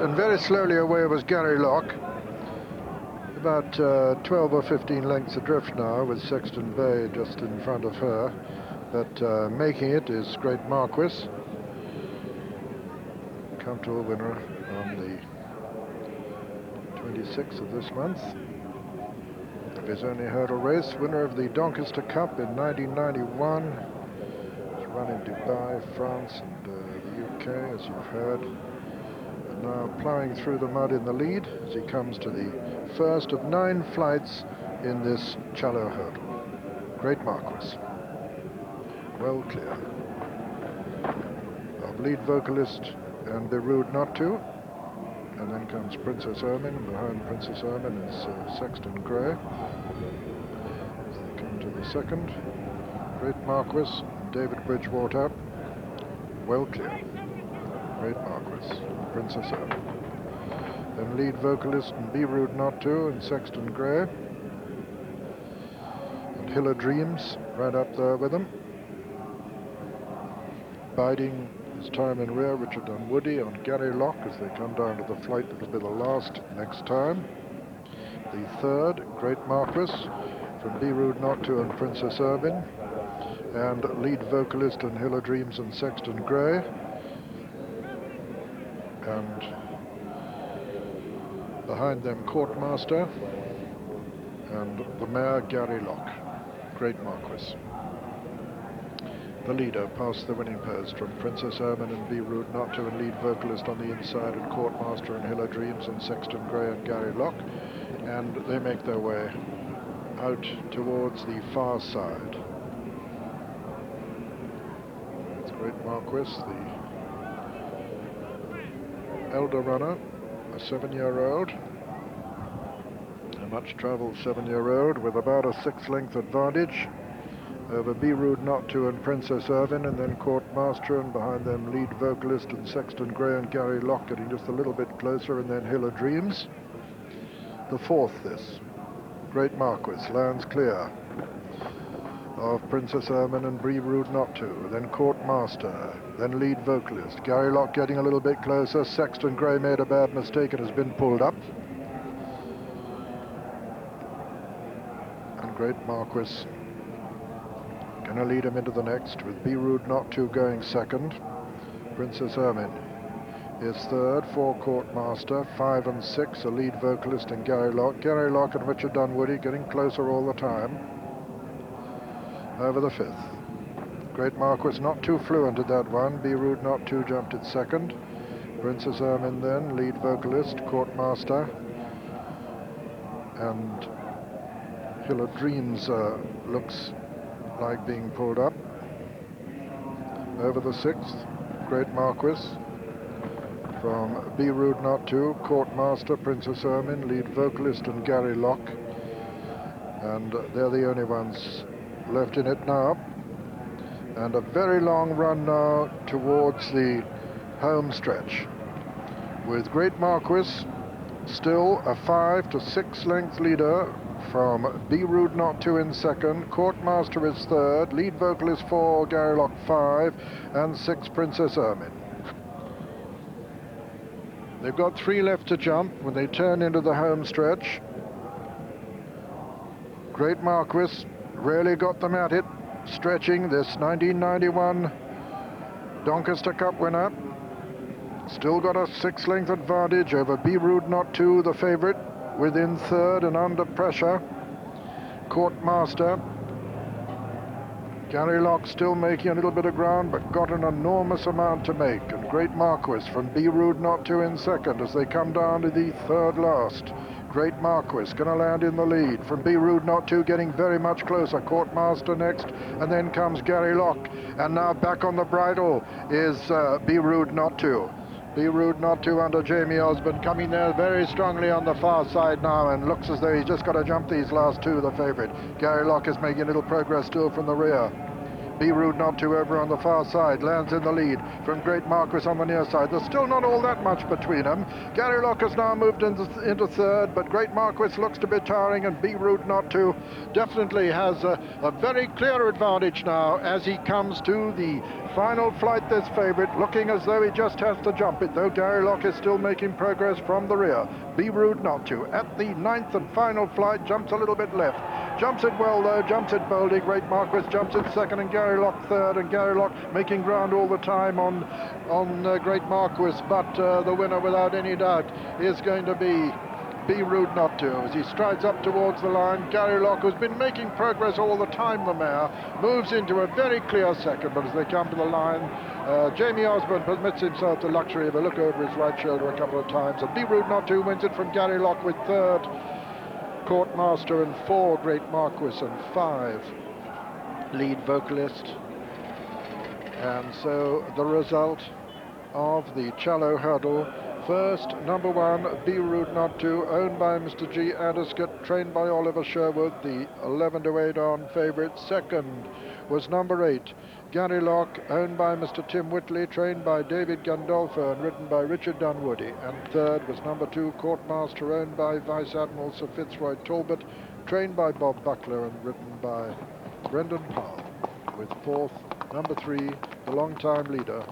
And very slowly away was Garrylough, about 12 or 15 lengths adrift now, with Sexton Bay just in front of her. But making it is Great Marquis, comfortable winner on the 26th of this month of his only hurdle race, winner of the Doncaster Cup in 1991. He's run in Dubai, France, and the UK, as you've heard. Now ploughing through the mud in the lead as he comes to the first of 9 flights in this Challow hurdle. Great Marquis, well clear of lead vocalist and Berude not to, and then comes Princess Ermine, and behind Princess Ermine is Sexton Gray. As they come to the second, Great Marquis, David Bridgewater, well clear. Great Marquis, Princess Ermine. Then lead vocalist and Berude not to, and Sexton Gray. And Hilla Dreams right up there with them. Biding his time in rear, Richard Dunwoody on Garrylough as they come down to the flight that will be the last next time. The third, Great Marquis, from Berude not to and Princess Ermine. And lead vocalist and Hilla Dreams and Sexton Gray. And behind them Courtmaster and the mare Garrylough, Great Marquis. The leader past the winning post from Princess Ermine and Berude not to, and lead vocalist on the inside, and Courtmaster and Hilla Dreams and Sexton Gray and Garrylough, and they make their way out towards the far side. It's Great Marquis, the elder runner, a 7-year-old, a much-travelled 7-year-old with about a 6-length advantage over Berude not to and Princess Ermine, and then Courtmaster, and behind them lead vocalist and Sexton Gray and Garrylough getting just a little bit closer, and then Hilla Dreams. The fourth this, Great Marquis, lands clear of Princess Ermine and Berude not to, then Courtmaster, then lead vocalist. Garrylough getting a little bit closer. Sexton Gray made a bad mistake and has been pulled up. And Great Marquis going to lead him into the next, with Berude not to going second. Princess Ermine is third, 4 Courtmaster, 5 and 6 a lead vocalist and Garrylough. Garrylough and Richard Dunwoody getting closer all the time. Over the 5th. Great Marquis not too fluent at that one. Berude not to jumped at second. Princess Ermine then, lead vocalist, Courtmaster. And Hilla Dreams looks like being pulled up. Over the 6th, Great Marquis from Berude not to, Courtmaster, Princess Ermine, lead vocalist and Garrylough. And they're the only ones left in it now, and a very long run now towards the home stretch, with Great Marquis still a 5 to 6 length leader from Berude not to in second. Courtmaster is third, lead vocalist 4, Garrylough 5, and 6 Princess Ermine. They've got 3 left to jump when they turn into the home stretch. Great Marquis really got them at it, stretching this 1991 Doncaster Cup winner. Still got a 6-length advantage over Berude not to, the favourite, within third and under pressure. Courtmaster. Garrylough still making a little bit of ground, but got an enormous amount to make. And Great Marquis from Berude not to in second as they come down to the third last. Great Marquis going to land in the lead from Berude not to, getting very much closer. Courtmaster next, and then comes Garrylough. And now back on the bridle is Berude not to. Berude not to under Jamie Osborne, coming there very strongly on the far side now, and looks as though he's just got to jump these last 2, the favourite. Garrylough is making a little progress still from the rear. Berude not to over on the far side, lands in the lead from Great Marquis on the near side. There's still not all that much between them. Garrylough has now moved into third, but Great Marquis looks to be tiring, and Berude not to definitely has a very clear advantage now as he comes to the final flight, this favourite, looking as though he just has to jump it, though Garrylough is still making progress from the rear. Berude not to, at the 9th and final flight, jumps a little bit left. Jumps it well though, jumps it boldly. Great Marquis jumps it second and Garrylough third, and Garrylough making ground all the time on Great Marquis, but the winner without any doubt is going to be Berude not to. As he strides up towards the line, Garrylough, who's been making progress all the time, the mare, moves into a very clear second, but as they come to the line, Jamie Osborne permits himself the luxury of a look over his right shoulder a couple of times, and Berude not to wins it from Garrylough with third Courtmaster and 4 Great Marquis and 5 Lead Vocalist. And so the result of the Challow hurdle: first, number 1, Berude not to, owned by Mr. G. Adderscott, trained by Oliver Sherwood, the 11 to 8 on favourite. Second was number 8, Garrylough, owned by Mr. Tim Whitley, trained by David Gandolfo and ridden by Richard Dunwoody. And third was number 2, Courtmaster, owned by Vice Admiral Sir Fitzroy Talbot, trained by Bob Buckler and ridden by Brendan Powell. With fourth, number 3, the long-time leader,